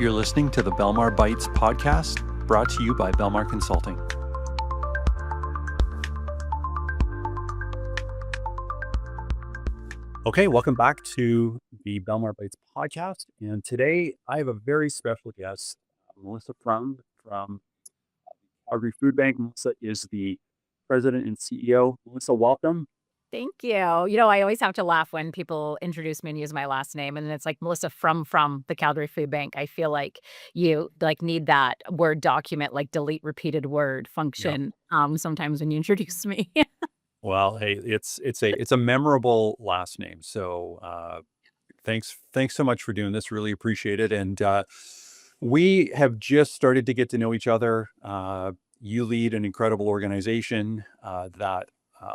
You're listening to the Belmar Bytes podcast, brought to you by Belmar Consulting. Okay, welcome back to the Belmar Bytes podcast. And today I have a very special guest, Melissa from Calgary Food Bank. Melissa is the president and CEO. Melissa, welcome. Thank you. I always have to laugh when people introduce me and use my last name, and then it's like Melissa from the Calgary Food Bank. I feel like you need that Word document, like delete repeated word Yeah. function. Sometimes when you introduce me. Well, hey, it's a memorable last name. So thanks so much for doing this. Really appreciate it. And we have just started to get to know each other. You lead an incredible organization that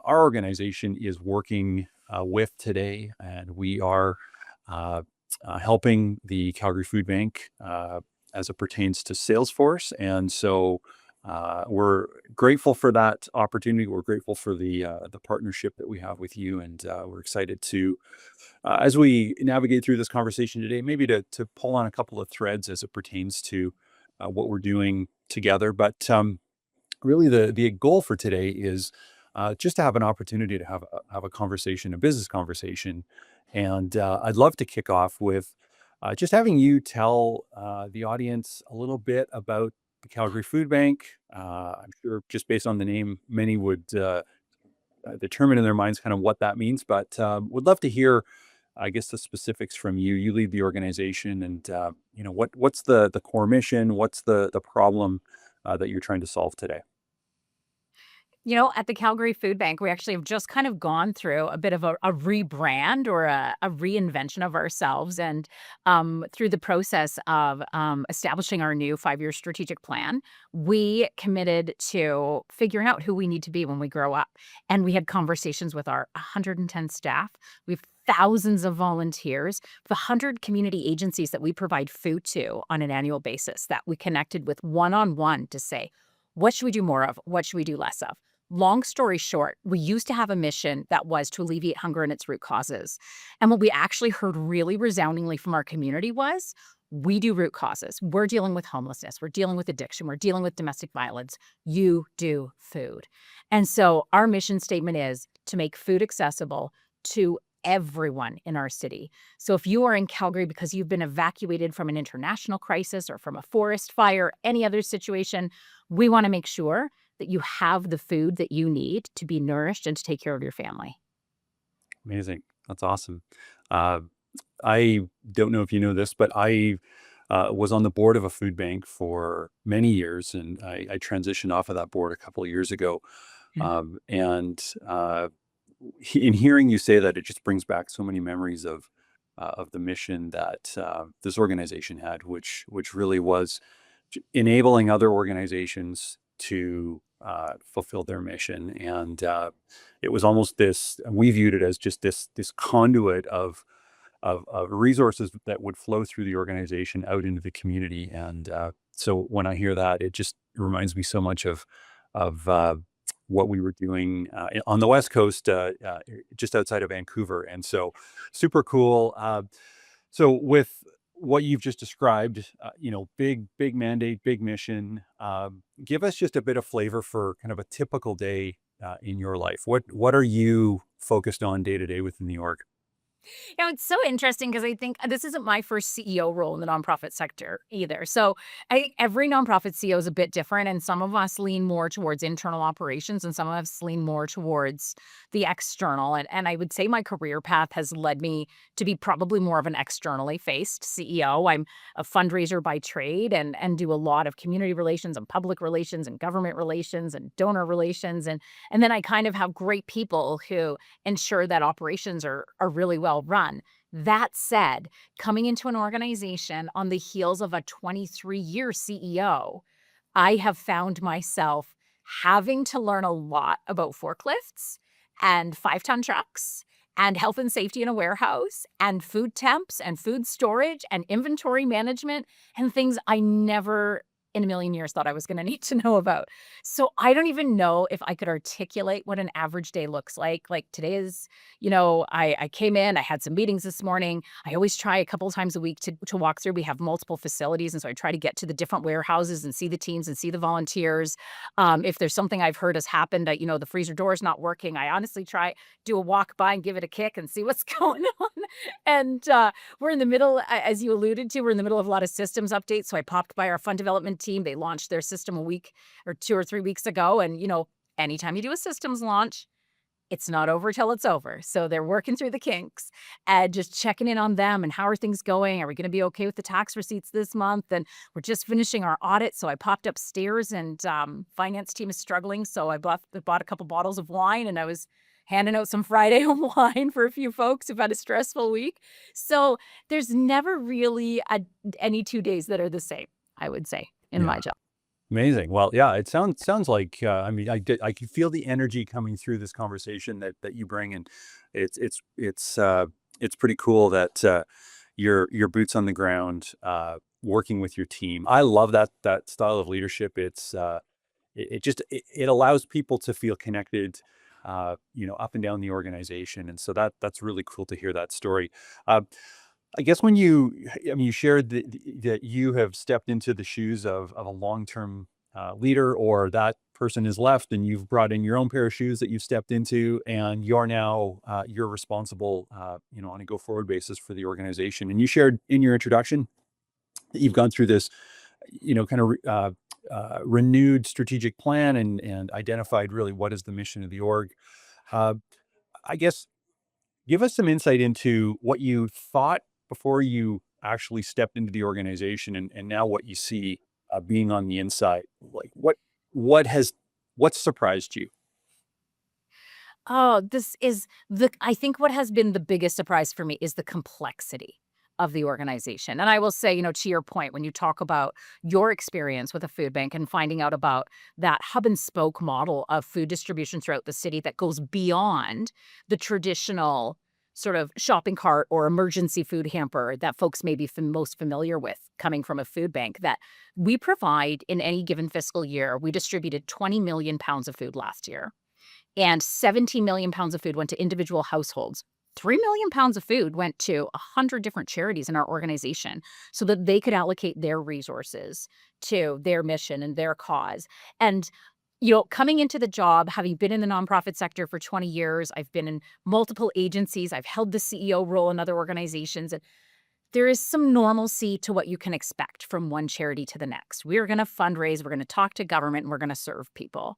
our organization is working with today, and we are helping the Calgary Food Bank as it pertains to Salesforce. And so we're grateful for that opportunity. We're grateful for the partnership that we have with you, and we're excited to, as we navigate through this conversation today, maybe to pull on a couple of threads as it pertains to what we're doing together. But really, the goal for today is just to have an opportunity to have a conversation, a business conversation, and I'd love to kick off with just having you tell the audience a little bit about the Calgary Food Bank. I'm sure just based on the name, many would determine in their minds kind of what that means, but would love to hear, I guess, the specifics from you. You lead the organization, and what's the core mission? What's the problem that you're trying to solve today? At the Calgary Food Bank, we actually have just kind of gone through a bit of a rebrand or a reinvention of ourselves. And through the process of establishing our new 5-year strategic plan, we committed to figuring out who we need to be when we grow up. And we had conversations with our 110 staff. We have thousands of volunteers, the 100 community agencies that we provide food to on an annual basis that we connected with one-on-one to say, what should we do more of? What should we do less of? Long story short, we used to have a mission that was to alleviate hunger and its root causes. And what we actually heard really resoundingly from our community was, we do root causes. We're dealing with homelessness. We're dealing with addiction. We're dealing with domestic violence. You do food. And so our mission statement is to make food accessible to everyone in our city. So if you are in Calgary because you've been evacuated from an international crisis or from a forest fire, any other situation, we want to make sure that you have the food that you need to be nourished and to take care of your family. Amazing. That's awesome. Uh, I don't know if you know this, but I was on the board of a food bank for many years, and I transitioned off of that board a couple of years ago. Yeah. And in hearing you say that, it just brings back so many memories of the mission that this organization had, which really was enabling other organizations to fulfill their mission. And it was almost this, we viewed it as just this conduit of resources that would flow through the organization out into the community. And so when I hear that, it just reminds me so much of what we were doing on the West Coast, just outside of Vancouver. And so super cool. So with what you've just described, big mandate, big mission. Give us just a bit of flavor for kind of a typical day in your life. What are you focused on day to day within the org? It's so interesting because I think this isn't my first CEO role in the nonprofit sector either. So every nonprofit CEO is a bit different, and some of us lean more towards internal operations, and some of us lean more towards the external. And I would say my career path has led me to be probably more of an externally faced CEO. I'm a fundraiser by trade and do a lot of community relations and public relations and government relations and donor relations. And then I kind of have great people who ensure that operations are really well run. That said, coming into an organization on the heels of a 23-year CEO, I have found myself having to learn a lot about forklifts and 5-ton trucks and health and safety in a warehouse and food temps and food storage and inventory management and things I never in a million years thought I was gonna need to know about. So I don't even know if I could articulate what an average day looks like. Like today is, I came in, I had some meetings this morning. I always try a couple of times a week to walk through. We have multiple facilities, and so I try to get to the different warehouses and see the teams and see the volunteers. If there's something I've heard has happened, that the freezer door is not working, I honestly try do a walk by and give it a kick and see what's going on. And we're in the middle, as you alluded to, we're in the middle of a lot of systems updates. So I popped by our fund development team. They launched their system a week or 2 or 3 weeks ago. And, anytime you do a systems launch, it's not over till it's over. So they're working through the kinks and just checking in on them and how are things going? Are we going to be okay with the tax receipts this month? And we're just finishing our audit. So I popped upstairs and finance team is struggling. So I bought a couple bottles of wine and I was handing out some Friday home wine for a few folks who've had a stressful week. So there's never really any 2 days that are the same, I would say, in Yeah. my job. Amazing. Well, yeah, it sounds like I can feel the energy coming through this conversation that you bring, and it's pretty cool that your boots on the ground, working with your team. I love that style of leadership. It allows people to feel connected, up and down the organization, and so that's really cool to hear that story. Uh, I guess you shared that you have stepped into the shoes of a long-term leader, or that person is left, and you've brought in your own pair of shoes that you've stepped into, and you're now you're responsible, on a go-forward basis for the organization. And you shared in your introduction that you've gone through this, kind of renewed strategic plan and identified really what is the mission of the org. Uh, I guess give us some insight into what you thought before you actually stepped into the organization, and now what you see being on the inside. Like what has what surprised you? Oh, this is I think what has been the biggest surprise for me is the complexity of the organization. And I will say, to your point, when you talk about your experience with a food bank and finding out about that hub and spoke model of food distribution throughout the city that goes beyond the traditional sort of shopping cart or emergency food hamper that folks may be most familiar with coming from a food bank, that we provide in any given fiscal year. We distributed 20 million pounds of food last year, and 17 million pounds of food went to individual households. 3 million pounds of food went to 100 different charities in our organization so that they could allocate their resources to their mission and their cause. And, coming into the job, having been in the nonprofit sector for 20 years, I've been in multiple agencies, I've held the CEO role in other organizations, and there is some normalcy to what you can expect from one charity to the next. We're going to fundraise, we're going to talk to government, and we're going to serve people.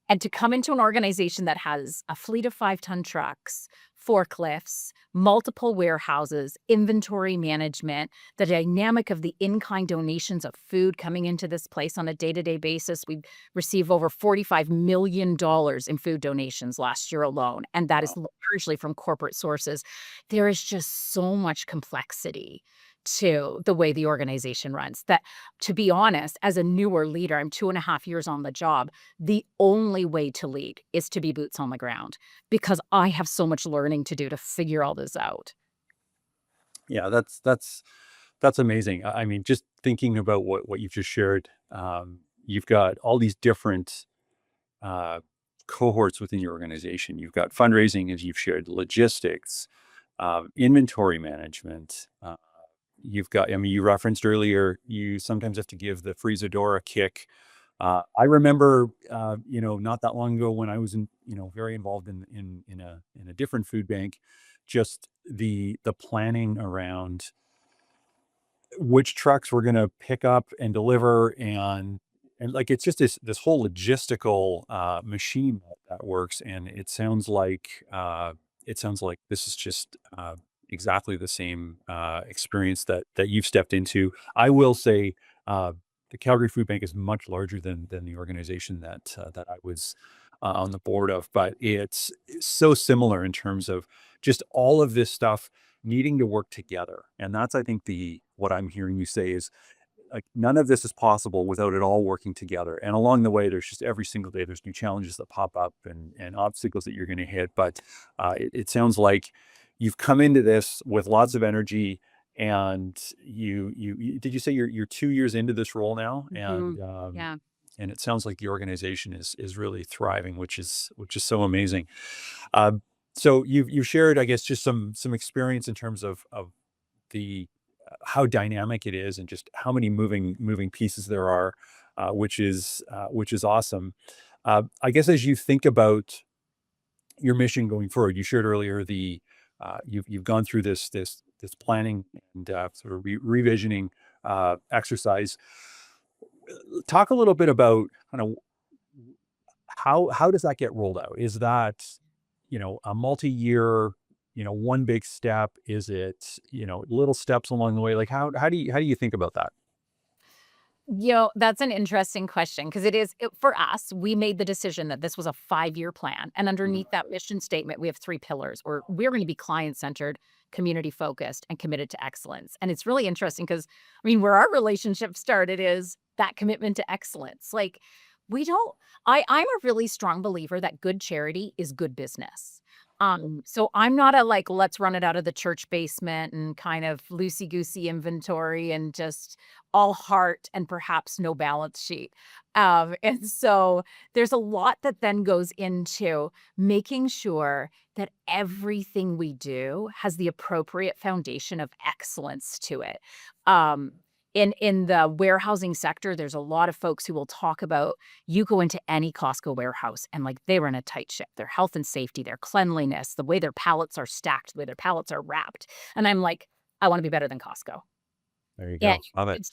And to come into an organization that has a fleet of 5-ton trucks, forklifts, multiple warehouses, inventory management, the dynamic of the in-kind donations of food coming into this place on a day-to-day basis. We receive over $45 million in food donations last year alone, and that is Wow. largely from corporate sources. There is just so much complexity to the way the organization runs that, to be honest, as a newer leader, I'm 2.5 years on the job, the only way to lead is to be boots on the ground because I have so much learning to do to figure all this out. Yeah, that's amazing. I mean, just thinking about what you've just shared, you've got all these different uh, cohorts within your organization. You've got fundraising, as you've shared, logistics, inventory management. You've got, I mean, you referenced earlier, you sometimes have to give the freezer door a kick. I remember, not that long ago when I was very involved in a different food bank, just the planning around which trucks we're gonna pick up and deliver, and like it's just this whole logistical machine that works. And it sounds like this is just exactly the same experience that you've stepped into. I will say uh, the Calgary Food Bank is much larger than the organization that I was on the board of, but it's so similar in terms of just all of this stuff needing to work together. And that's, I think, the what I'm hearing you say is, like, none of this is possible without it all working together. And along the way, there's just every single day, there's new challenges that pop up and obstacles that you're going to hit. But it sounds like you've come into this with lots of energy and did you say you're 2 years into this role now? Mhm. Yeah. And it sounds like the organization is really thriving, which is so amazing. Um, so you've shared, I guess, just some experience in terms of the how dynamic it is and just how many moving pieces there are, which is awesome. I guess as you think about your mission going forward, you shared earlier you've gone through this planning and sort of revisioning exercise. Talk a little bit about kind of how does that get rolled out? Is that, a multi-year, one big step? Is it, little steps along the way? Like how do you think about that? That's an interesting question because for us, we made the decision that this was a 5-year plan. And Mhm. underneath that mission statement, we have 3 pillars where we're going to be client centered, community focused, and committed to excellence. And it's really interesting because, I mean, where our relationship started is that commitment to excellence. Like, we don't, I'm a really strong believer that good charity is good business. So I'm not a like, let's run it out of the church basement and kind of loosey goosey inventory and just all heart and perhaps no balance sheet. And so there's a lot that then goes into making sure that everything we do has the appropriate foundation of excellence to it. Um, in the warehousing sector, there's a lot of folks who will talk about you go into any Costco warehouse and like they run a tight ship. Their health and safety, their cleanliness, the way their pallets are stacked, the way their pallets are wrapped. And I'm like, I want to be better than Costco. There you Yeah, go. Love it.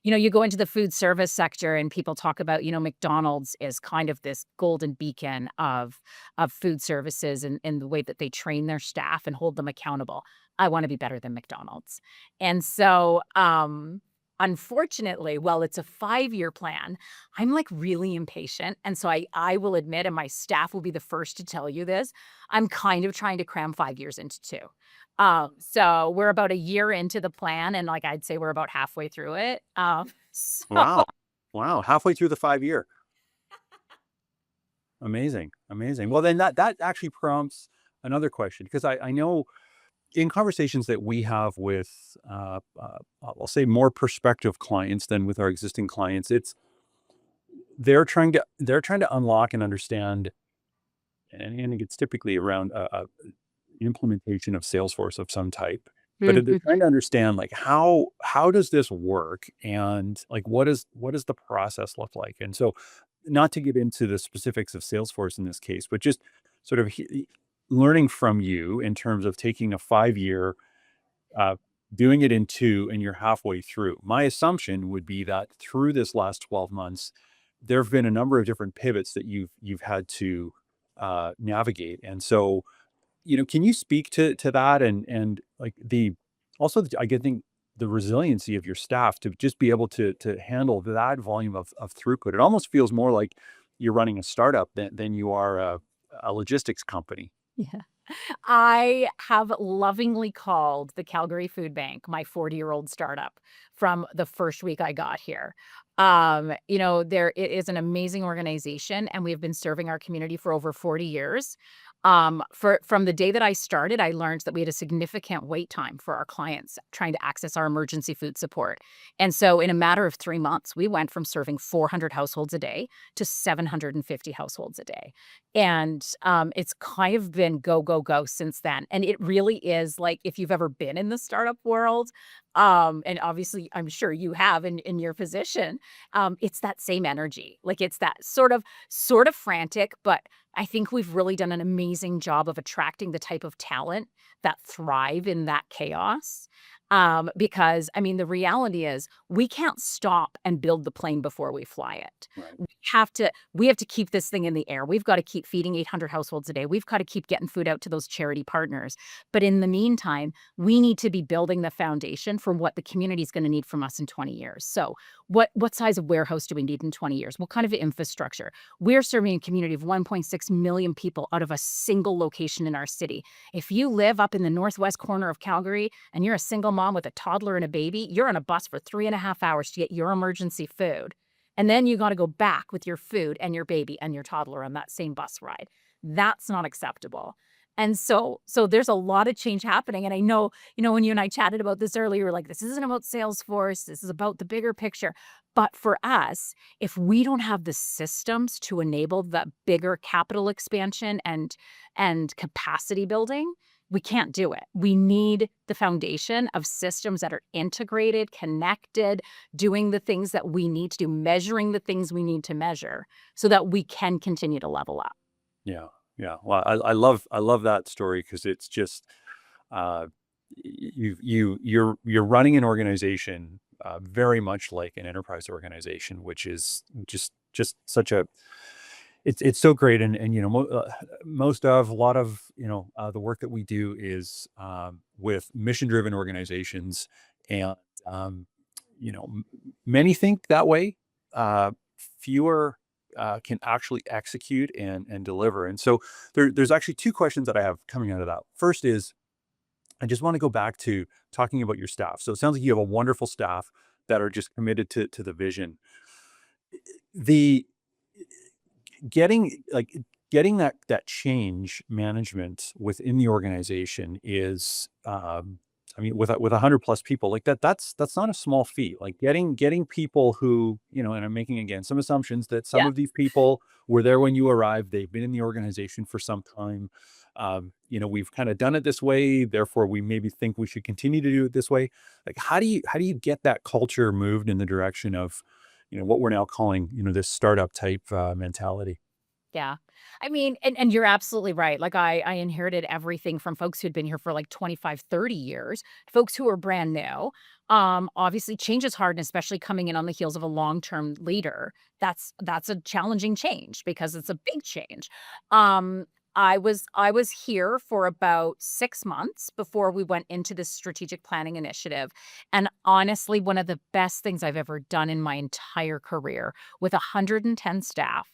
you go into the food service sector and people talk about, McDonald's is kind of this golden beacon of food services and the way that they train their staff and hold them accountable. I wanna be better than McDonald's. And so, unfortunately, while it's a 5-year plan, I'm, like, really impatient, and so I will admit, and my staff will be the first to tell you this, I'm kind of trying to cram 5 years into 2. So we're about a year into the plan, and, like, I'd say we're about halfway through it. So Wow. Wow. Halfway through the 5 year. Amazing. Amazing. Well, then that actually prompts another question because I know in conversations that we have with, I'll say more prospective clients than with our existing clients, they're trying to unlock and understand, and it's typically around implementation of Salesforce of some type. But they're Mhm. trying to understand like how does this work and like what does the process look like? And so not to get into the specifics of Salesforce in this case, but just sort of learning from you in terms of taking a 5 year, uh, doing it in two, and you're halfway through. My assumption would be that through this last 12 months, there have been a number of different pivots that you've had to navigate. And so, can you speak to that and like I get think the resiliency of your staff to just be able to handle that volume of throughput. It almost feels more like you're running a startup than you are a logistics company. Yeah. I have lovingly called the Calgary Food Bank my 40-year-old startup from the first week I got here. There it is an amazing organization, and we have been serving our community for over 40 years. From the day that I started, I learned that we had a significant wait time for our clients trying to access our emergency food support. And so in a matter of 3 months, we went from serving 400 households a day to 750 households a day. And, it's kind of been go, go, go since then, and it really is like, if you've ever been in the startup world, and obviously, I'm sure you have in your position, it's that same energy. Like, it's that sort of frantic, but I think we've really done an amazing job of attracting the type of talent that thrive in that chaos. Because, I mean, the reality is we can't stop and build the plane before we fly it. Right. We have to keep this thing in the air. We've gotta keep feeding 800 households a day. We've gotta keep getting food out to those charity partners. But in the meantime, we need to be building the foundation for what the community is gonna need from us in 20 years. So, what size of warehouse do we need in 20 years? What kind of infrastructure? We're serving a community of 1.6 million people out of a single location in our city. If you live up in the northwest corner of Calgary and you're a single mom with a toddler and a baby, you're on a bus for 3.5 hours to get your emergency food. And then you gotta go back with your food and your baby and your toddler on that same bus ride. That's not acceptable. And so there's a lot of change happening, and I know, when you and I chatted about this earlier, we're like, "This isn't about Salesforce, this is about the bigger picture." But for us, if we don't have the systems to enable that bigger capital expansion and capacity building, we can't do it. We need the foundation of systems that are integrated, connected, doing the things that we need to do, measuring the things we need to measure so that we can continue to level up. Yeah, yeah. Well, I love that story because it's just uh, you're running an organization very much like an enterprise organization, which is just such a it's so great. And most of a lot of the work that we do is with mission driven organizations, and um, many think that way. Fewer can actually execute and deliver. And so there's actually two questions that I have coming out of that. First is, I just want to go back to talking about your staff. So it sounds like you have a wonderful staff that are just committed to the vision. The getting that change management within the organization is I mean, with 100 plus people like that's not a small feat. Like getting people who, and I'm making again some assumptions that some Yeah. of these people were there when you arrived, they've been in the organization for some time. We've kind of done it this way, therefore we maybe think we should continue to do it this way. Like how do you get that culture moved in the direction of what we're now calling, this startup type mentality? Yeah. I mean, and you're absolutely right. Like I inherited everything from folks who'd been here for like 25, 30 years, folks who are brand new. Obviously change is hard, and especially coming in on the heels of a long-term leader. That's a challenging change because it's a big change. Um I was here for about 6 months before we went into this strategic planning initiative. And honestly, one of the best things I've ever done in my entire career with 110 staff,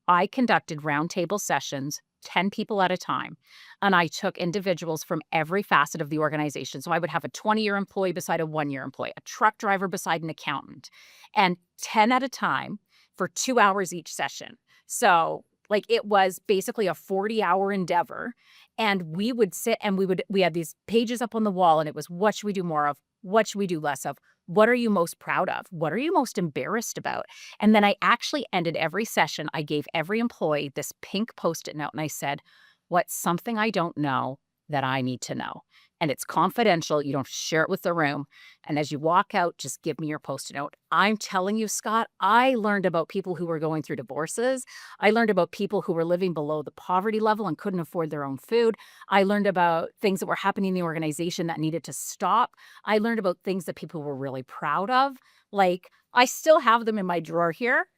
I conducted roundtable sessions, 10 people at a time, and I took individuals from every facet of the organization. So I would have a 20-year employee beside a 1-year employee, a truck driver beside an accountant, and 10 at a time for 2 hours each session. So, like, it was basically a 40-hour endeavor, and we would sit and we had these pages up on the wall, and it was, "What should we do more of? What should we do less of? What are you most proud of? What are you most embarrassed about?" And then I actually ended every session, I gave every employee this pink Post-it note, and I said, "What's something I don't know that I need to know? And it's confidential, you don't share it with the room. And as you walk out, just give me your Post-it note." I'm telling you, Scott, I learned about people who were going through divorces. I learned about people who were living below the poverty level and couldn't afford their own food. I learned about things that were happening in the organization that needed to stop. I learned about things that people were really proud of. Like, I still have them in my drawer here,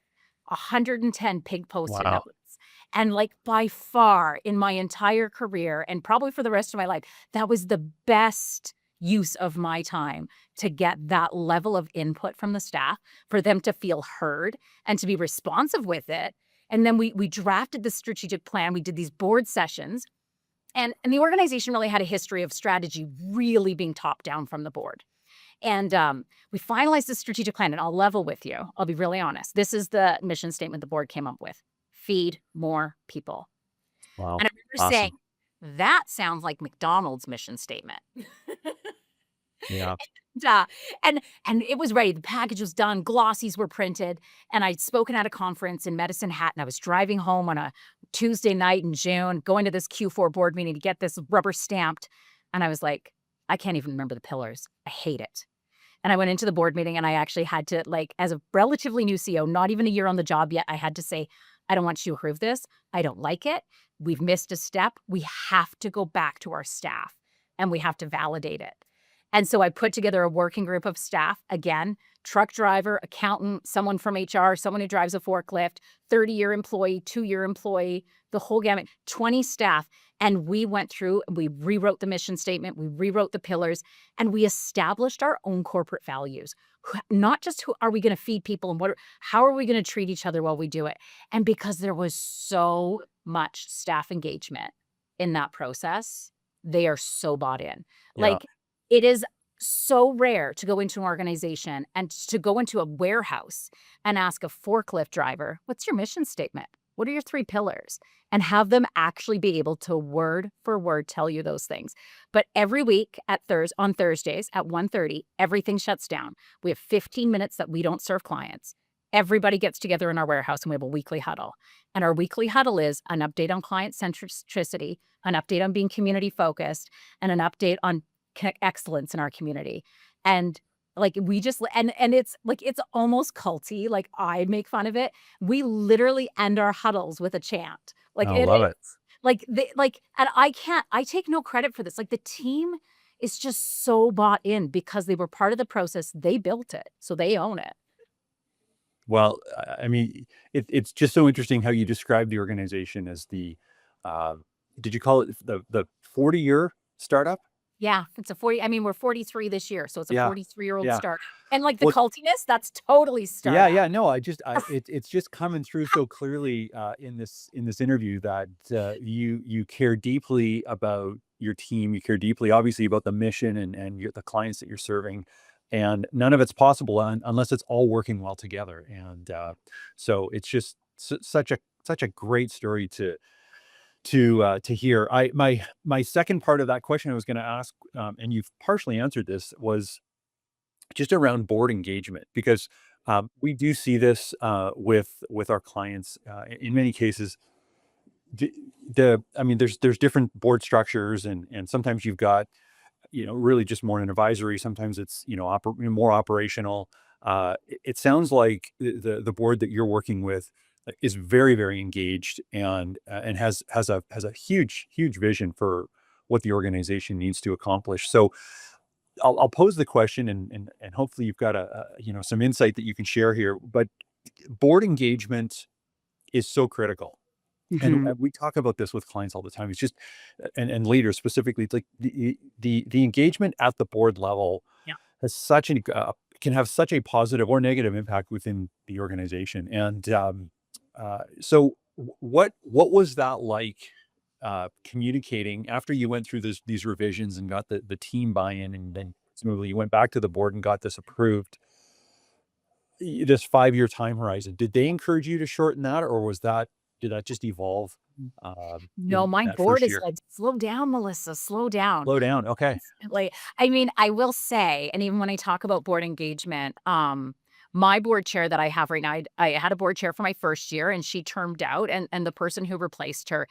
110 pink Post-it Wow. notes. And, like, by far in my entire career, and probably for the rest of my life, that was the best use of my time to get that level of input from the staff, for them to feel heard and to be responsive with it. And then we drafted the strategic plan, we did these board sessions, and the organization really had a history of strategy really being top down from the board. And, we finalized the strategic plan, and I'll level with you. I'll be really honest. This is the mission statement the board came up with: "Feed more people." Wow. And I remember saying, Awesome. "That sounds like McDonald's mission statement." Yeah. Duh. And it was ready. The package was done, glossies were printed, and I'd spoken at a conference in Medicine Hat, and I was driving home on a Tuesday night in June, going to this Q4 board meeting to get this rubber stamped, and I was like, "I can't even remember the pillars. I hate it." And I went into the board meeting, and I actually had to, like, as a relatively new CEO, not even a year on the job yet, I had to say, "I don't want you to approve this. I don't like it. We've missed a step. We have to go back to our staff, and we have to validate it." And so I put together a working group of staff, again, truck driver, accountant, someone from HR, someone who drives a forklift, 30-year employee, 2-year employee, the whole gamut, 20 staff. And we went through and we rewrote the mission statement, we rewrote the pillars, and we established our own corporate values. Not just who are we going to feed people, and how are we going to treat each other while we do it? And because there was so much staff engagement in that process, they are so bought in. Yeah. Like, it is so rare to go into an organization and to go into a warehouse and ask a forklift driver, "What's your mission statement?" What are your 3 pillars? And have them actually be able to word for word tell you those things. But every week on Thursdays at 1:30, everything shuts down. We have 15 minutes that we don't serve clients. Everybody gets together in our warehouse and we have a weekly huddle. And our weekly huddle is an update on client centricity, an update on being community focused, and an update on excellence in our community. And like we just and it's like it's almost culty. Like I make fun of it. We literally end our huddles with a chant. Like I it love is it. and I take no credit for this. Like the team is just so bought in because they were part of the process. They built it, so they own it. Well, I mean, it's just so interesting how you describe the organization as uh, did you call it the 40-year startup? Yeah, it's a 40 I mean, we're 43 this year, so it's a Yeah, 43-year-old yeah. startup. And, like, the Well, cultiness, that's totally yeah, startup. yeah. No, it's just coming through so clearly in this interview that you care deeply about your team. You care deeply, obviously, about the mission and the clients that you're serving. And none of it's possible unless it's all working well together. And so it's just such a great story to hear. My second part of that question I was going to ask, and you've partially answered this, was just around board engagement because we do see this with our clients in many cases. The, I mean, there's different board structures, and sometimes you've got really just more an advisory. Sometimes it's more operational. It sounds like the board that you're working with is very engaged and has a huge vision for what the organization needs to accomplish. So I'll pose the question and hopefully you've got some insight that you can share here. But board engagement is so critical. And Mhm. we talk about this with clients all the time. It's just and leaders specifically. It's like the engagement at the board level Yeah. has can have such a positive or negative impact within the organization. And so, what was that like? Communicating after you went through these revisions and got the team buy-in, and then presumably you went back to the board and got this approved. This 5-year time horizon, did they encourage you to shorten that, or did that just evolve No, in my that board first is year? like, "Slow down, Melissa, slow down." Slow down. Okay. Like, I mean, I will say, and even when I talk about board engagement, my board chair that I have right now, I had a board chair for my first year, and she termed out, and the person who replaced her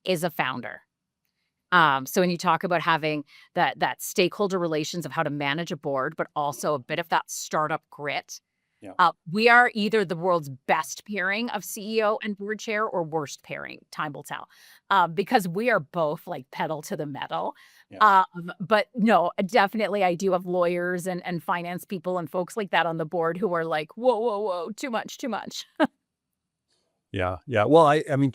is a founder. So when you talk about having that stakeholder relations of how to manage a board, but also a bit of that startup grit, Yeah. we are either the world's best pairing of CEO and board chair or worst pairing, time will tell, because we are both like pedal to the metal. Yeah. But no, definitely I do have lawyers and finance people and folks like that on the board who are like, whoa, whoa, whoa, too much, too much. Yeah. Yeah. Well, I mean,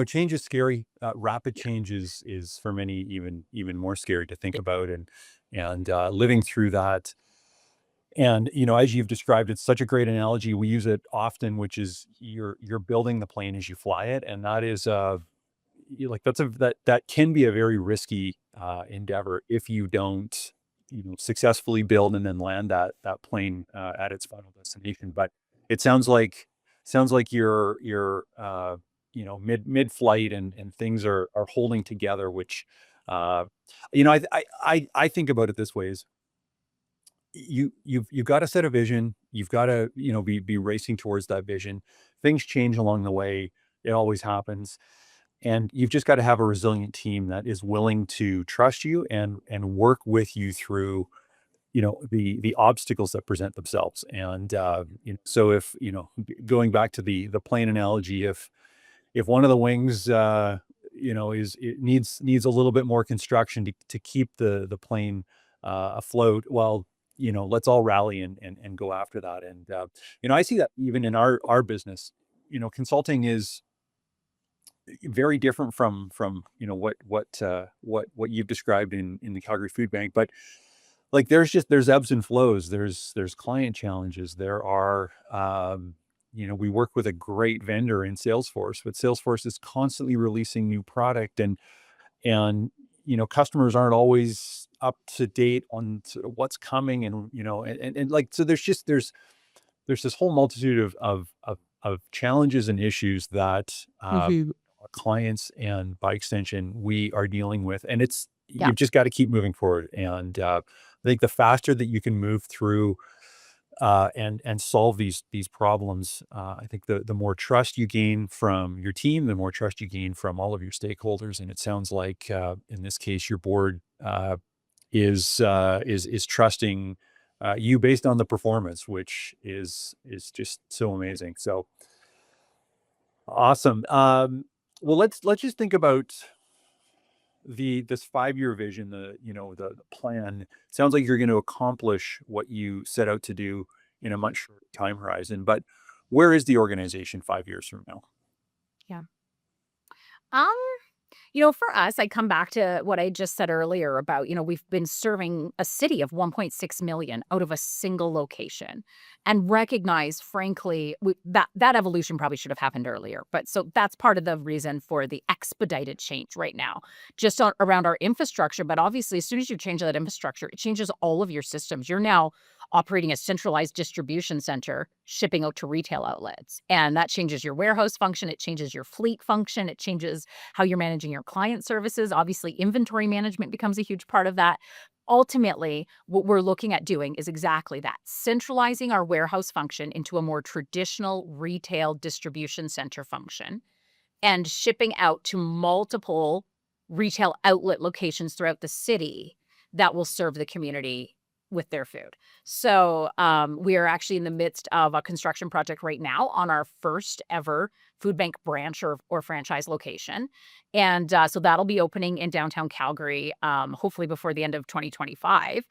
change is scary. Rapid Yeah. change is for many even more scary to think about, and living through that. And as you've described, it's such a great analogy. We use it often, which is you're building the plane as you fly it, and that is that can be a very risky endeavor if you don't successfully build and then land that plane at its final destination. But it sounds like you're mid flight, and things are holding together, which uh I think about it this way: is you've got to set a vision. You've got to be racing towards that vision. Things change along the way. It always happens, and you've just got to have a resilient team that is willing to trust you and work with you through the obstacles that present themselves. And so if going back to the plane analogy, if one of the wings is it needs a little bit more construction to keep the plane afloat, well, let's all rally and go after that. And I see that even in our business. Consulting is very different from what you've described in the Calgary Food Bank. But like there's ebbs and flows. There's client challenges. There are we work with a great vendor in Salesforce, but Salesforce is constantly releasing new product, and customers aren't always up to date on sort of what's coming, and like so there's this whole multitude of challenges and issues that Mhm. our clients and by extension we are dealing with, and it's Yeah. you've just got to keep moving forward. And I think the faster that you can move through and solve these problems, I think the more trust you gain from your team, the more trust you gain from all of your stakeholders. And it sounds like in this case, your board is trusting you based on the performance, which is just so amazing. So awesome. Well, let's just think about this 5-year vision, the plan. Sounds like you're going to accomplish what you set out to do in a much shorter time horizon. But where is the organization 5 years from now? Yeah. Um for us, I come back to what I just said earlier about, we've been serving a city of 1.6 million out of a single location and recognize, frankly, that evolution probably should have happened earlier. But so that's part of the reason for the expedited change right now, just around our infrastructure. But obviously, as soon as you change that infrastructure, it changes all of your systems. You're now operating a centralized distribution center, shipping out to retail outlets. And that changes your warehouse function. It changes your fleet function. It changes how you're managing your client services. Obviously, inventory management becomes a huge part of that. Ultimately, what we're looking at doing is exactly that, centralizing our warehouse function into a more traditional retail distribution center function and shipping out to multiple retail outlet locations throughout the city that will serve the community with their food. So, we are actually in the midst of a construction project right now on our first ever food bank branch or franchise location, and so that'll be opening in downtown Calgary, hopefully before the end of 2025.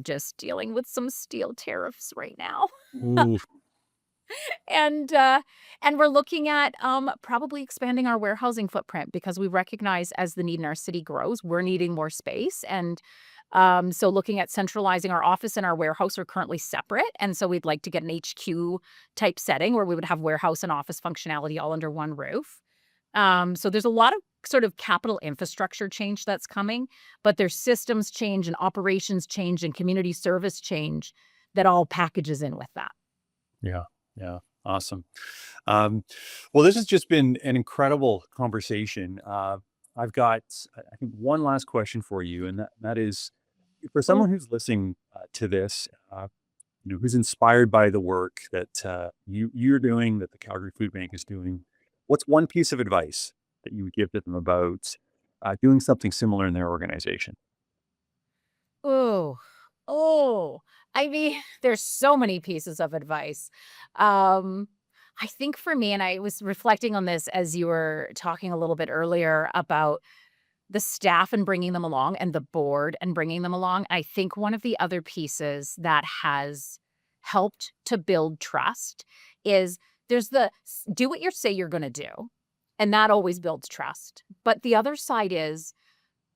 Just dealing with some steel tariffs right now. Ooh, And, uh, and we're looking at, probably expanding our warehousing footprint because we recognize as the need in our city grows, we're needing more space. And, so looking at centralizing our office and our warehouse are currently separate. And so we'd like to get an HQ type setting where we would have warehouse and office functionality all under one roof. So there's a lot of sort of capital infrastructure change that's coming, but there's systems change and operations change and community service change that all packages in with that. yeah, yeah, awesome. Um, well, this has just been an incredible conversation. I've got, I think, one last question for you, and that is for someone who's listening to this, who's inspired by the work that you're doing, that the Calgary Food Bank is doing. What's one piece of advice that you would give to them about doing something similar in their organization? Oh, oh, I mean, there's so many pieces of advice. Um, I think for me, and I was reflecting on this as you were talking a little bit earlier about the staff and bringing them along and the board and bringing them along. I think one of the other pieces that has helped to build trust is there's do what you say you're going to do. And that always builds trust. But the other side is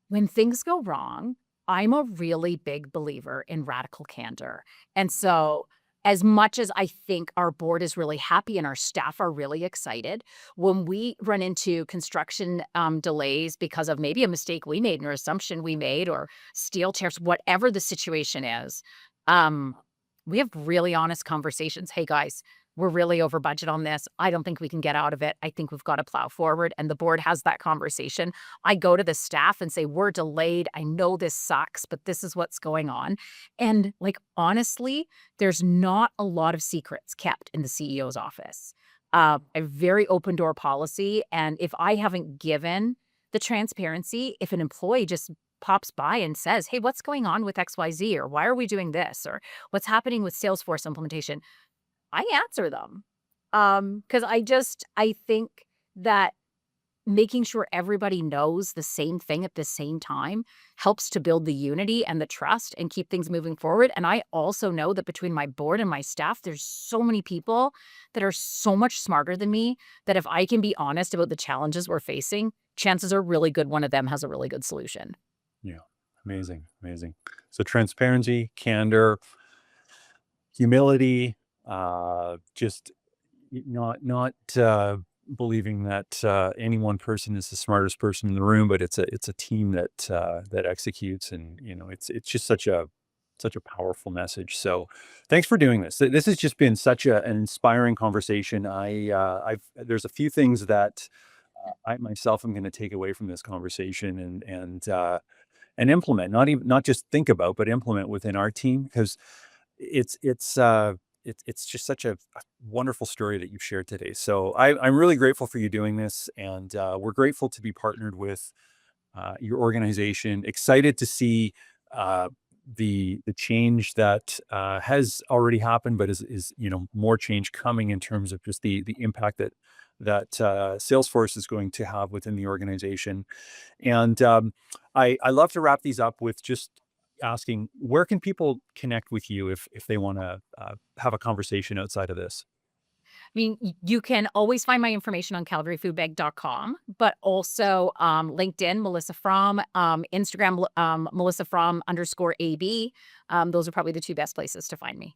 when things go wrong, I'm a really big believer in radical candor. And so, as much as I think our board is really happy and our staff are really excited, when we run into construction delays because of maybe a mistake we made or assumption we made or steel tariffs, whatever the situation is, um, we have really honest conversations. Hey, guys, we're really over budget on this. I don't think we can get out of it. I think we've got to plow forward. And the board has that conversation. I go to the staff and say, we're delayed. I know this sucks, but this is what's going on. And like, honestly, there's not a lot of secrets kept in the CEO's office. A very open door policy. And if I haven't given the transparency, if an employee just pops by and says, hey, what's going on with XYZ? Or why are we doing this? Or what's happening with Salesforce implementation? I answer them. Because I think that making sure everybody knows the same thing at the same time helps to build the unity and the trust and keep things moving forward. And I also know that between my board and my staff, there's so many people that are so much smarter than me that if I can be honest about the challenges we're facing, chances are really good one of them has a really good solution. Yeah, amazing, amazing. So transparency, candor, humility, just not believing that any one person is the smartest person in the room, but it's a team that that executes, and it's just such a such a powerful message. So thanks for doing this. This has just been such an inspiring conversation. There's a few things that I myself am going to take away from this conversation and implement, not just think about, but implement within our team, because it's it's uh it's just such a wonderful story that you've shared today. So I'm really grateful for you doing this, and we're grateful to be partnered with your organization. Excited to see uh, the change that has already happened, but is more change coming in terms of just the impact that Salesforce is going to have within the organization. And I love to wrap these up with just asking, where can people connect with you if they want to have a conversation outside of this? I mean, you can always find my information on calgaryfoodbank.com, but also LinkedIn, Melissa Fromm, Instagram, Melissa Fromm _AB. Those are probably the two best places to find me.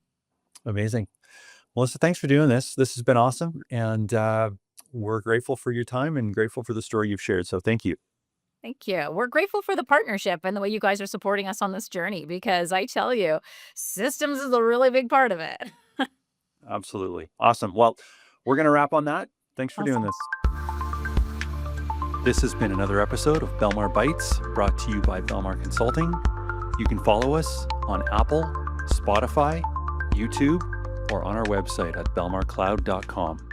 Amazing. Melissa, thanks for doing this. This has been awesome. And we're grateful for your time and grateful for the story you've shared. So thank you. Thank you. We're grateful for the partnership and the way you guys are supporting us on this journey because I tell you, systems is a really big part of it. Absolutely. Awesome. Well, we're going to wrap on that. Thanks for doing Awesome. this. This has been another episode of Belmar Bytes, brought to you by Belmar Consulting. You can follow us on Apple, Spotify, YouTube, or on our website at belmarcloud.com.